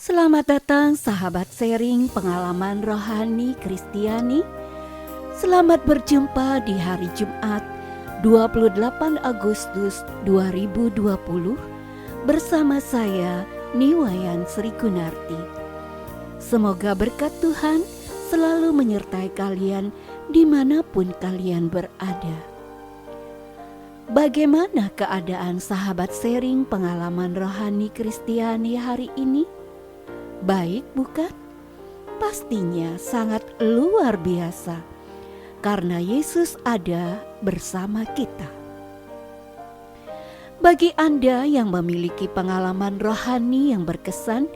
Selamat datang sahabat sharing pengalaman rohani Kristiani. Selamat berjumpa di hari Jumat 28 Agustus 2020 bersama saya Niwayan Sri Gunarti. Semoga berkat Tuhan selalu menyertai kalian dimanapun kalian berada. Bagaimana keadaan sahabat sharing pengalaman rohani Kristiani hari ini? Baik bukan? Pastinya sangat luar biasa karena Yesus ada bersama kita. Bagi Anda yang memiliki pengalaman rohani yang berkesan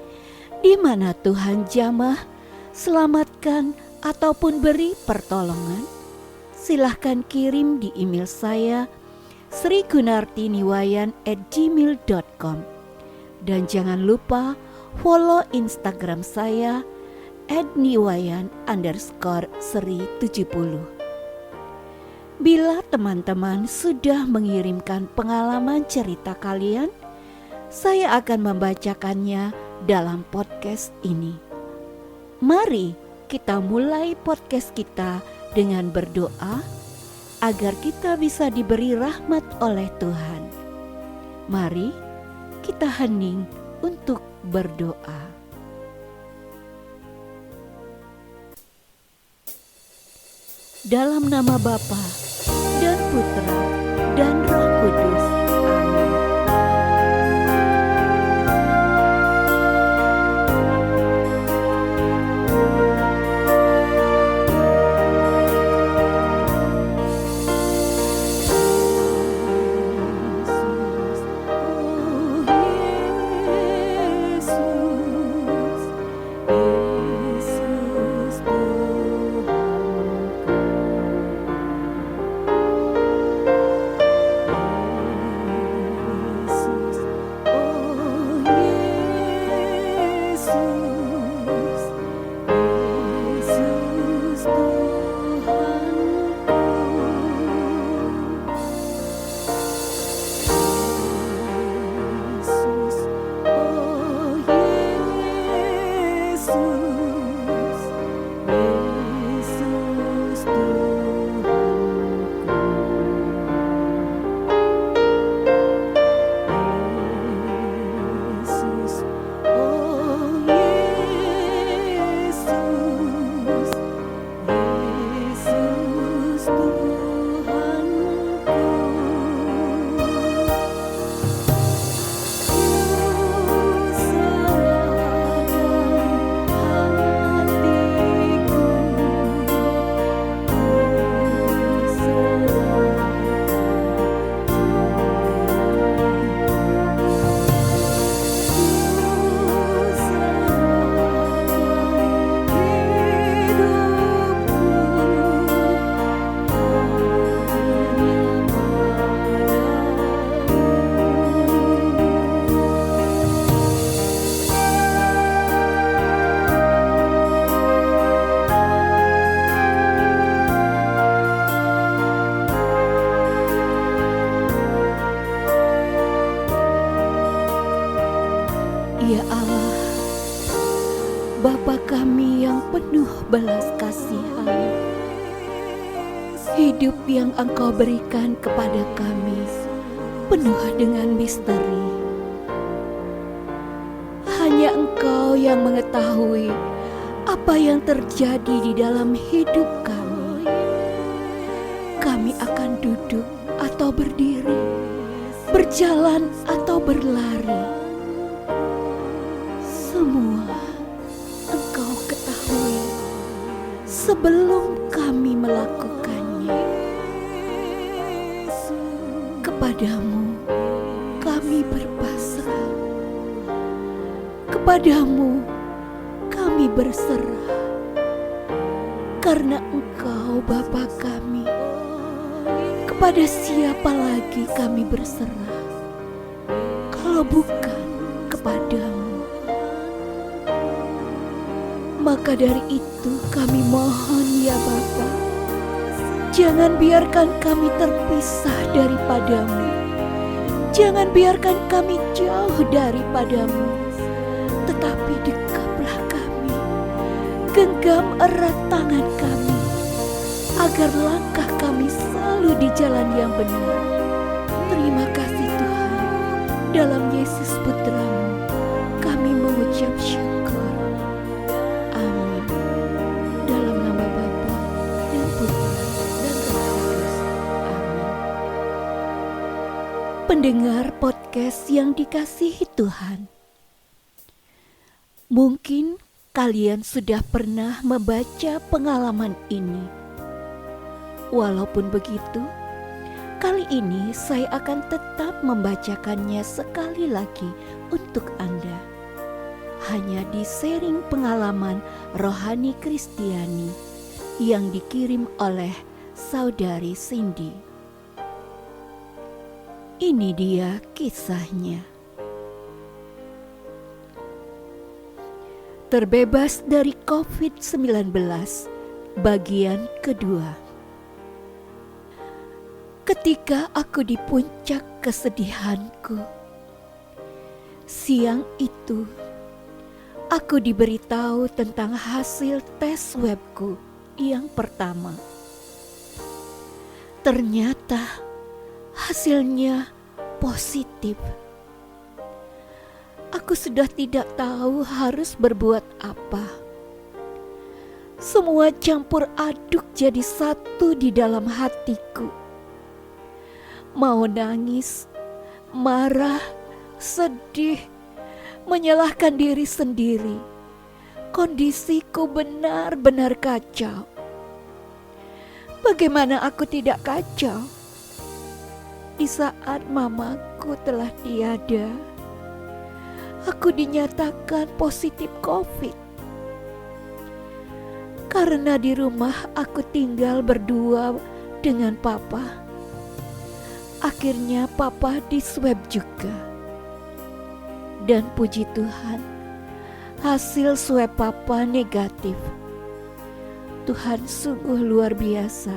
di mana Tuhan jamah, selamatkan ataupun beri pertolongan, silahkan kirim di email saya srigunartiniwayan@gmail.com. Dan jangan lupa follow Instagram saya @niwayan_sri70. Bila teman-teman sudah mengirimkan pengalaman cerita kalian, saya akan membacakannya dalam podcast ini. Mari kita mulai podcast kita dengan berdoa agar kita bisa diberi rahmat oleh Tuhan. Mari kita hening untuk berdoa. Dalam nama Bapa dan Putra dan Roh Kudus. Amin. Ya Allah, Bapa kami yang penuh belas kasihan, hidup yang Engkau berikan kepada kami penuh dengan misteri. Hanya Engkau yang mengetahui apa yang terjadi di dalam hidup kami. Kami akan duduk atau berdiri, berjalan atau berlari. Semua Engkau ketahui sebelum kami melakukannya. Kepadamu kami berpasrah, kepadamu kami berserah, karena Engkau Bapa kami. Kepada siapa lagi kami berserah kalau bukan kepadamu? Maka dari itu kami mohon ya Bapa, jangan biarkan kami terpisah daripadamu. Jangan biarkan kami jauh daripadamu. Tetapi dekaplah kami, genggam erat tangan kami, agar langkah kami selalu di jalan yang benar. Terima kasih Tuhan, dalam Yesus Putra-Mu kami mengucap syukur. Amin. Dalam nama Bapa dan Putra dan Roh Kudus. Amin. Pendengar podcast yang dikasihi Tuhan, mungkin kalian sudah pernah membaca pengalaman ini. Walaupun begitu, kali ini saya akan tetap membacakannya sekali lagi untuk Anda. Hanya di sharing pengalaman rohani Kristiani yang dikirim oleh Saudari Cindy. Ini dia kisahnya. Terbebas dari COVID-19, bagian kedua. Ketika aku di puncak kesedihanku, siang itu aku diberitahu tentang hasil tes swabku yang pertama. Ternyata hasilnya positif. Aku sudah tidak tahu harus berbuat apa. Semua campur aduk jadi satu di dalam hatiku. Mau nangis, marah, sedih, menyalahkan diri sendiri. Kondisiku benar-benar kacau. Bagaimana aku tidak kacau? Di saat mamaku telah tiada, aku dinyatakan positif COVID. Karena di rumah aku tinggal berdua dengan papa. Akhirnya papa diswab juga. Dan puji Tuhan, hasil swab papa negatif. Tuhan sungguh luar biasa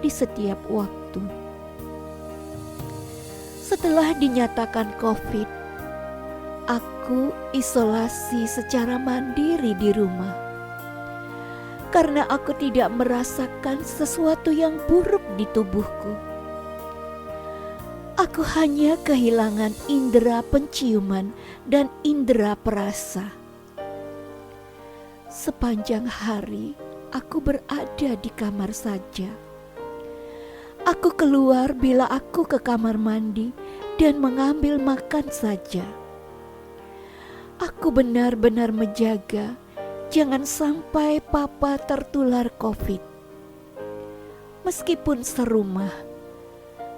di setiap waktu. Setelah dinyatakan COVID, aku isolasi secara mandiri di rumah. Karena aku tidak merasakan sesuatu yang buruk di tubuhku. Aku hanya kehilangan indera penciuman dan indera perasa. Sepanjang hari aku berada di kamar saja. Aku keluar bila aku ke kamar mandi dan mengambil makan saja. Aku benar-benar menjaga jangan sampai papa tertular COVID. Meskipun serumah,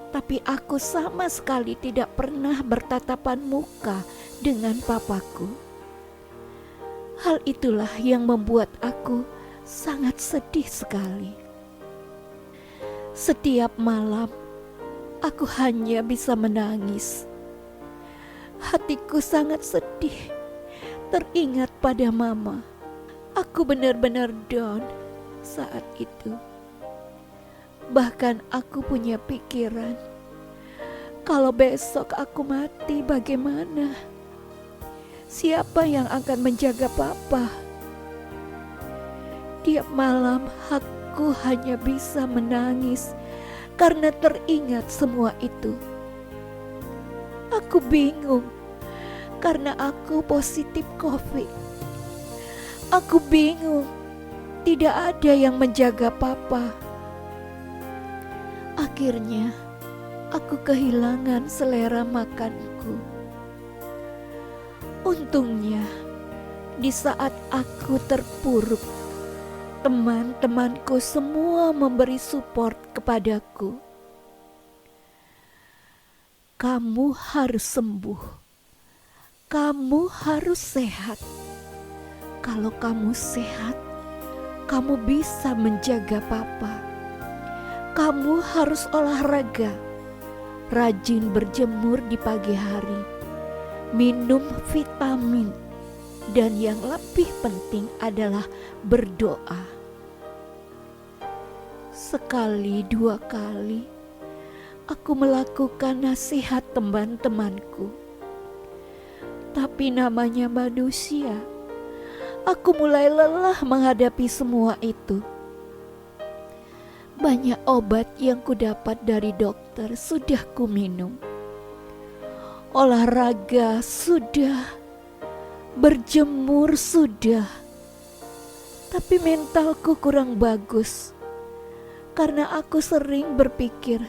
tapi aku sama sekali tidak pernah bertatapan muka dengan papaku. Hal itulah yang membuat aku sangat sedih sekali. Setiap malam, aku hanya bisa menangis. Hatiku sangat sedih, teringat pada mama. Aku benar-benar down saat itu. Bahkan aku punya pikiran, kalau besok aku mati bagaimana? Siapa yang akan menjaga papa? Tiap malam aku hanya bisa menangis karena teringat semua itu. Aku bingung karena aku positif COVID. Aku bingung, tidak ada yang menjaga papa. Akhirnya, aku kehilangan selera makanku. Untungnya, di saat aku terpuruk, teman-temanku semua memberi support kepadaku. Kamu harus sembuh. Kamu harus sehat. Kalau kamu sehat, kamu bisa menjaga papa. Kamu harus olahraga, rajin berjemur di pagi hari, minum vitamin, dan yang lebih penting adalah berdoa. Sekali dua kali, aku melakukan nasihat teman-temanku. Tapi namanya manusia, aku mulai lelah menghadapi semua itu. Banyak obat yang kudapat dari dokter sudah kuminum. Olahraga sudah, berjemur sudah. Tapi mentalku kurang bagus. Karena aku sering berpikir,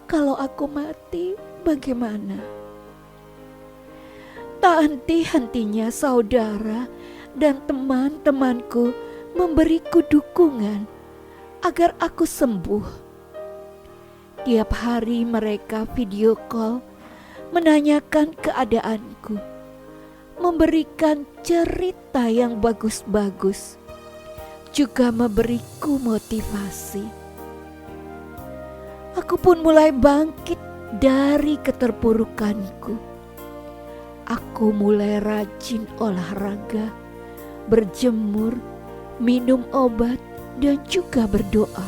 kalau aku mati bagaimana? Tak henti-hentinya saudara dan teman-temanku memberiku dukungan agar aku sembuh. Tiap hari mereka video call, menanyakan keadaanku, memberikan cerita yang bagus-bagus, juga memberiku motivasi. Aku pun mulai bangkit dari keterpurukanku. Aku mulai rajin olahraga, berjemur, minum obat, dan juga berdoa.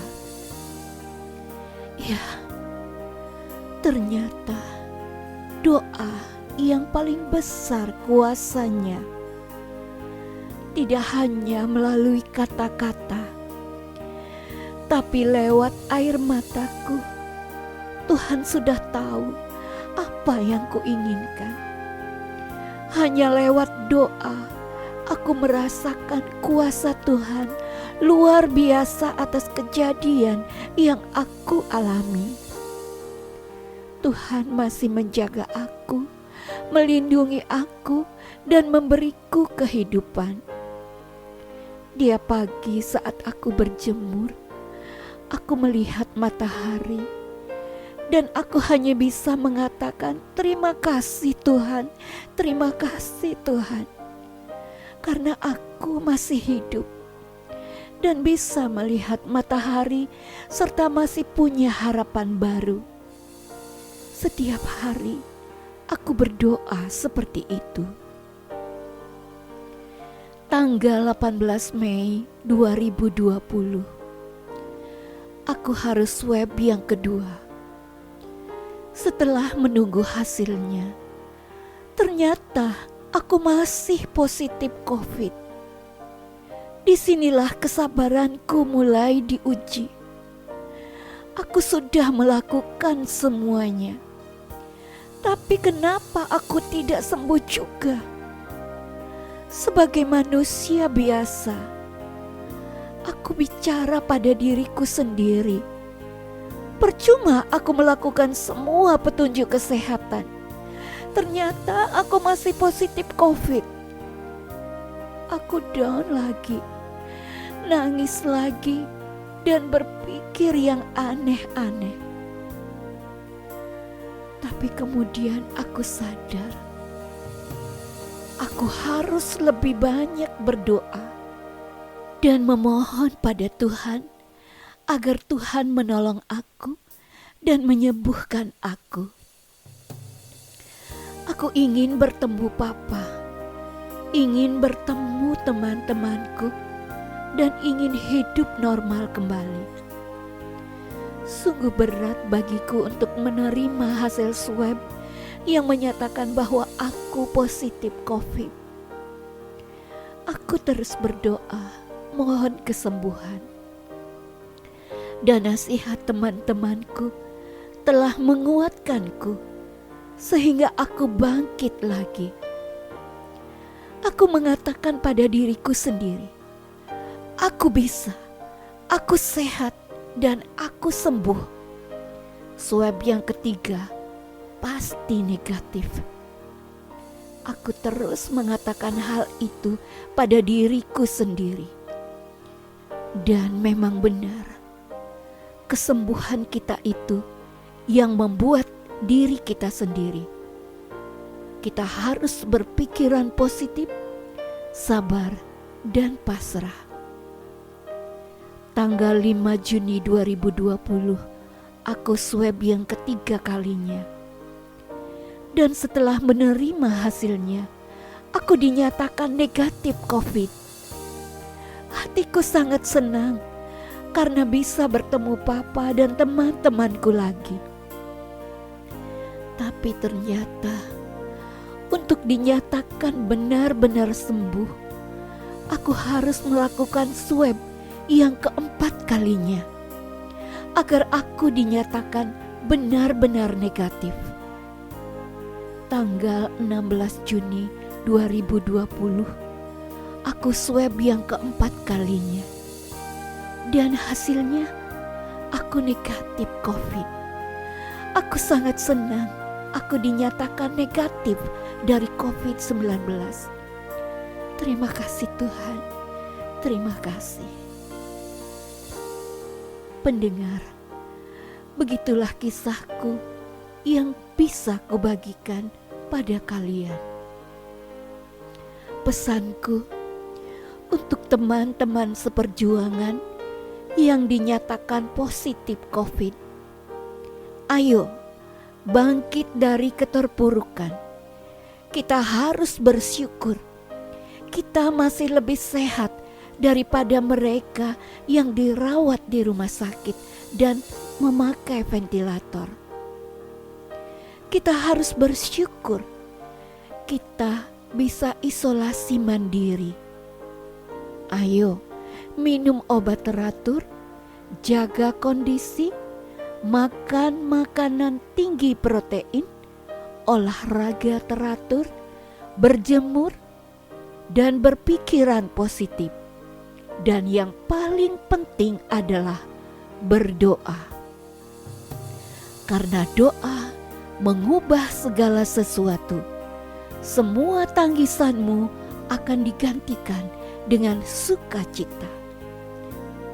Ya, ternyata doa yang paling besar kuasanya tidak hanya melalui kata-kata, tapi lewat air mataku. Tuhan sudah tahu apa yang kuinginkan. Hanya lewat doa aku merasakan kuasa Tuhan luar biasa atas kejadian yang aku alami. Tuhan masih menjaga aku, melindungi aku, dan memberiku kehidupan. Dia pagi saat aku berjemur, aku melihat matahari, dan aku hanya bisa mengatakan terima kasih Tuhan, terima kasih Tuhan. Karena aku masih hidup dan bisa melihat matahari serta masih punya harapan baru. Setiap hari aku berdoa seperti itu. Tanggal 18 Mei 2020, aku harus swab yang kedua. Setelah menunggu hasilnya, ternyata aku masih positif COVID. Disinilah kesabaranku mulai diuji. Aku sudah melakukan semuanya, tapi kenapa aku tidak sembuh juga? Sebagai manusia biasa, aku bicara pada diriku sendiri. Percuma aku melakukan semua petunjuk kesehatan. Ternyata aku masih positif COVID. Aku down lagi, nangis lagi, dan berpikir yang aneh-aneh. Tapi kemudian aku sadar, aku harus lebih banyak berdoa dan memohon pada Tuhan agar Tuhan menolong aku dan menyembuhkan aku. Aku ingin bertemu Papa, ingin bertemu teman-temanku, dan ingin hidup normal kembali. Sungguh berat bagiku untuk menerima hasil swab yang menyatakan bahwa aku positif COVID. Aku terus berdoa, mohon kesembuhan. Dan nasihat teman-temanku telah menguatkanku sehingga aku bangkit lagi. Aku mengatakan pada diriku sendiri, aku bisa, aku sehat, dan aku sembuh. Swab yang ketiga pasti negatif. Aku terus mengatakan hal itu pada diriku sendiri. Dan memang benar, kesembuhan kita itu yang membuat diri kita sendiri. Kita harus berpikiran positif, sabar, dan pasrah. Tanggal 5 Juni 2020, aku swab yang ketiga kalinya. Dan setelah menerima hasilnya, aku dinyatakan negatif COVID. Hatiku sangat senang karena bisa bertemu Papa dan teman-temanku lagi. Tapi ternyata untuk dinyatakan benar-benar sembuh, aku harus melakukan swab yang keempat kalinya agar aku dinyatakan benar-benar negatif. Tanggal 16 Juni 2020, aku swab yang keempat kalinya. Dan hasilnya, aku negatif COVID. Aku sangat senang aku dinyatakan negatif dari COVID-19. Terima kasih Tuhan, terima kasih. Pendengar, begitulah kisahku yang bisa kubagikan pada kalian. Pesanku untuk teman-teman seperjuangan yang dinyatakan positif COVID, ayo bangkit dari keterpurukan. Kita harus bersyukur kita masih lebih sehat daripada mereka yang dirawat di rumah sakit dan memakai ventilator. Kita harus bersyukur kita bisa isolasi mandiri. Ayo minum obat teratur, jaga kondisi, makan makanan tinggi protein, olahraga teratur, berjemur, dan berpikiran positif. Dan yang paling penting adalah berdoa. Karena doa mengubah segala sesuatu. Semua tanggisanmu akan digantikan dengan sukacita.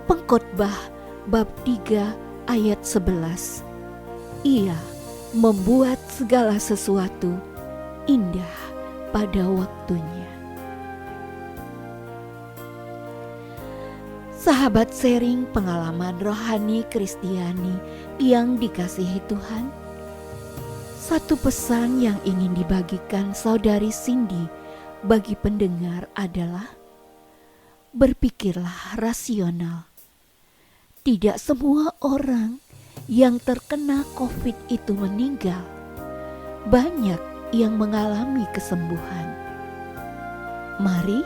Pengkhotbah bab 3 ayat 11. Ia membuat segala sesuatu indah pada waktunya. Sahabat sharing pengalaman rohani Kristiani yang dikasihi Tuhan, satu pesan yang ingin dibagikan saudari Cindy bagi pendengar adalah berpikirlah rasional. Tidak semua orang yang terkena COVID itu meninggal. Banyak yang mengalami kesembuhan. Mari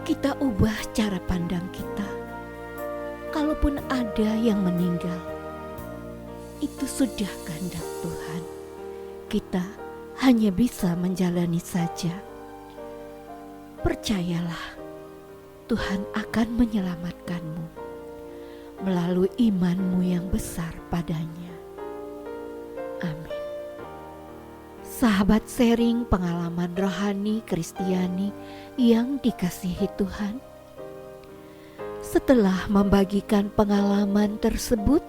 kita ubah cara pandang kita. Kalaupun ada yang meninggal, itu sudah kehendak Tuhan. Kita hanya bisa menjalani saja. Percayalah, Tuhan akan menyelamatkanmu melalui imanmu yang besar padanya. Amin. Sahabat sharing pengalaman rohani Kristiani yang dikasihi Tuhan, setelah membagikan pengalaman tersebut,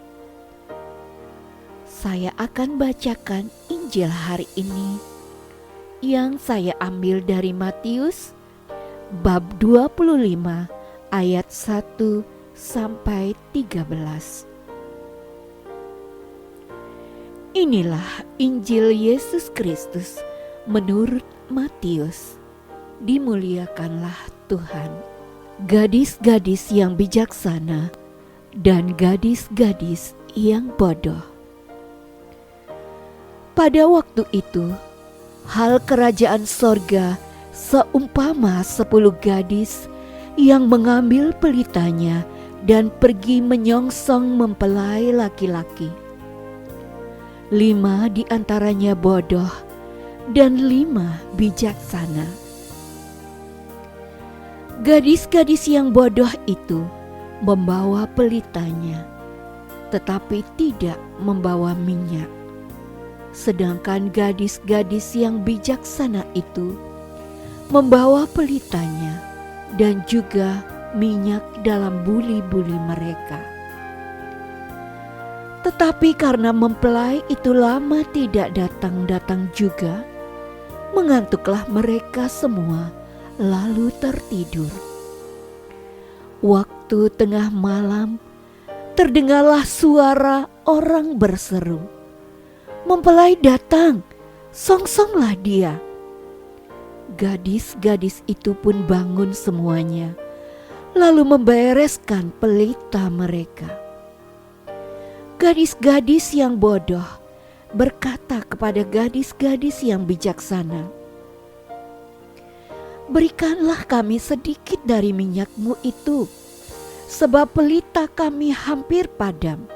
saya akan bacakan Injil hari ini yang saya ambil dari Matius bab 25 ayat 1 sampai 13. Inilah Injil Yesus Kristus menurut Matius. Dimuliakanlah Tuhan. Gadis-gadis yang bijaksana dan gadis-gadis yang bodoh. Pada waktu itu, hal kerajaan sorga seumpama 10 gadis yang mengambil pelitanya dan pergi menyongsong mempelai laki-laki. 5 di antaranya bodoh dan 5 bijaksana. Gadis-gadis yang bodoh itu membawa pelitanya, tetapi tidak membawa minyak. Sedangkan gadis-gadis yang bijaksana itu membawa pelitanya dan juga minyak dalam buli-buli mereka. Tetapi karena mempelai itu lama tidak datang-datang juga, mengantuklah mereka semua lalu tertidur. Waktu tengah malam terdengarlah suara orang berseru, "Mempelai datang, songsonglah dia." Gadis-gadis itu pun bangun semuanya, lalu membereskan pelita mereka. Gadis-gadis yang bodoh berkata kepada gadis-gadis yang bijaksana, berikanlah kami sedikit dari minyak-Mu itu, sebab pelita kami hampir padam.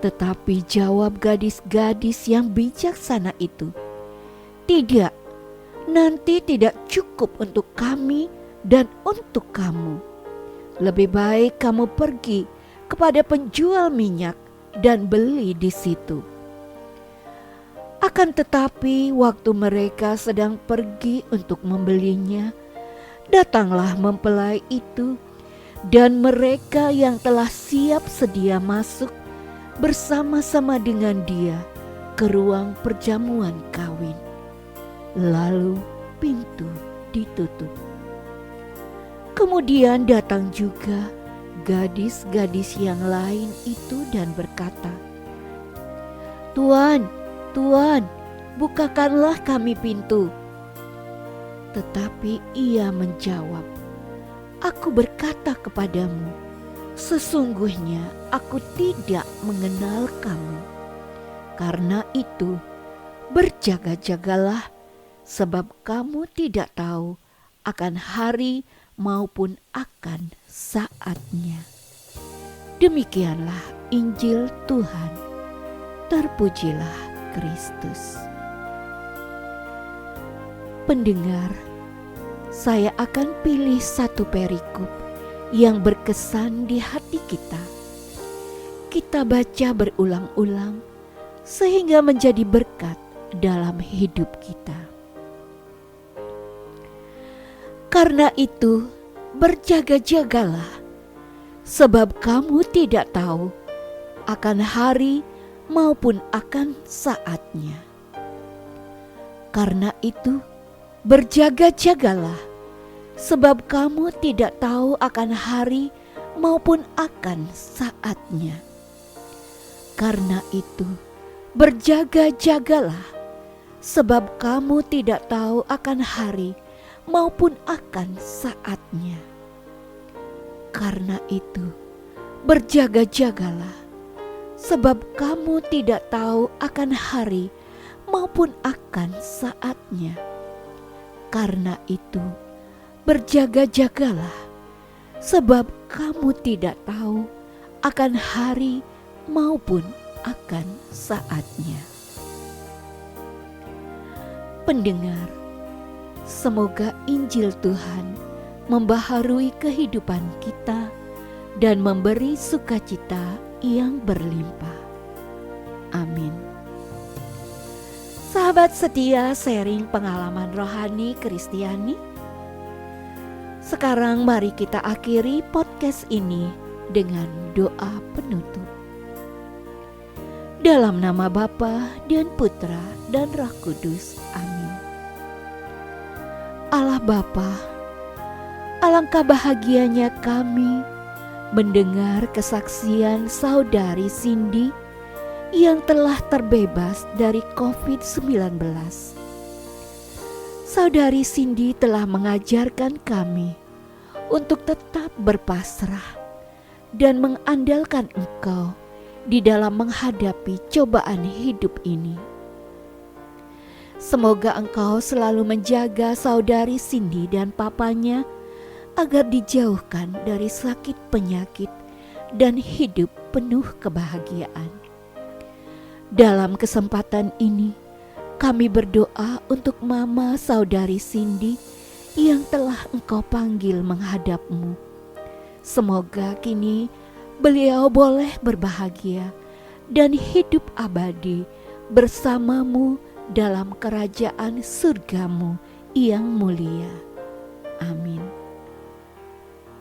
Tetapi jawab gadis-gadis yang bijaksana itu, tidak, nanti tidak cukup untuk kami dan untuk kamu. Lebih baik kamu pergi kepada penjual minyak dan beli di situ. Akan tetapi waktu mereka sedang pergi untuk membelinya, datanglah mempelai itu, dan mereka yang telah siap sedia masuk bersama-sama dengan dia ke ruang perjamuan kawin. Lalu pintu ditutup. Kemudian datang juga gadis-gadis yang lain itu dan berkata, "Tuan, Tuan, bukakanlah kami pintu." Tetapi ia menjawab, "Aku berkata kepadamu, sesungguhnya aku tidak mengenal kamu. Karena itu, berjaga-jagalah, sebab kamu tidak tahu akan hari maupun akan saatnya." Demikianlah Injil Tuhan. Terpujilah Kristus. Pendengar, saya akan pilih satu perikop yang berkesan di hati kita. Kita baca berulang-ulang sehingga menjadi berkat dalam hidup kita. Karena itu, berjaga-jagalah, sebab kamu tidak tahu akan hari maupun akan saatnya. Karena itu, berjaga-jagalah, sebab kamu tidak tahu akan hari maupun akan saatnya. Karena itu, berjaga-jagalah, sebab kamu tidak tahu akan hari maupun akan saatnya. Karena itu, berjaga-jagalah, sebab kamu tidak tahu akan hari maupun akan saatnya. Karena itu, berjaga-jagalah, sebab kamu tidak tahu akan hari maupun akan saatnya. Pendengar, semoga Injil Tuhan membaharui kehidupan kita dan memberi sukacita yang berlimpah. Amin. Sahabat setia sharing pengalaman rohani Kristiani, sekarang mari kita akhiri podcast ini dengan doa penutup. Dalam nama Bapa dan Putra dan Roh Kudus. Amin. Allah Bapa, alangkah bahagianya kami mendengar kesaksian saudari Cindy yang telah terbebas dari COVID-19. Saudari Cindy telah mengajarkan kami untuk tetap berpasrah dan mengandalkan Engkau di dalam menghadapi cobaan hidup ini. Semoga Engkau selalu menjaga saudari Cindy dan papanya agar dijauhkan dari sakit penyakit dan hidup penuh kebahagiaan. Dalam kesempatan ini, kami berdoa untuk mama saudari Cindy yang telah Engkau panggil menghadap-Mu. Semoga kini beliau boleh berbahagia dan hidup abadi bersama-Mu dalam kerajaan surga-Mu yang mulia. Amin.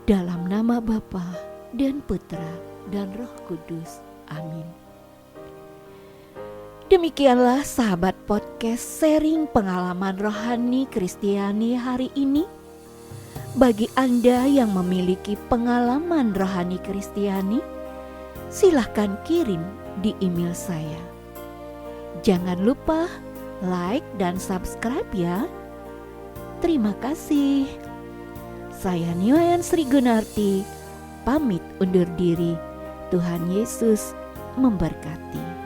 Dalam nama Bapa dan Putra dan Roh Kudus. Amin. Demikianlah sahabat podcast sharing pengalaman rohani Kristiani hari ini. Bagi Anda yang memiliki pengalaman rohani Kristiani, silahkan kirim di email saya. Jangan lupa like dan subscribe ya. Terima kasih. Saya Niwayan Sri Gunarti, pamit undur diri. Tuhan Yesus memberkati.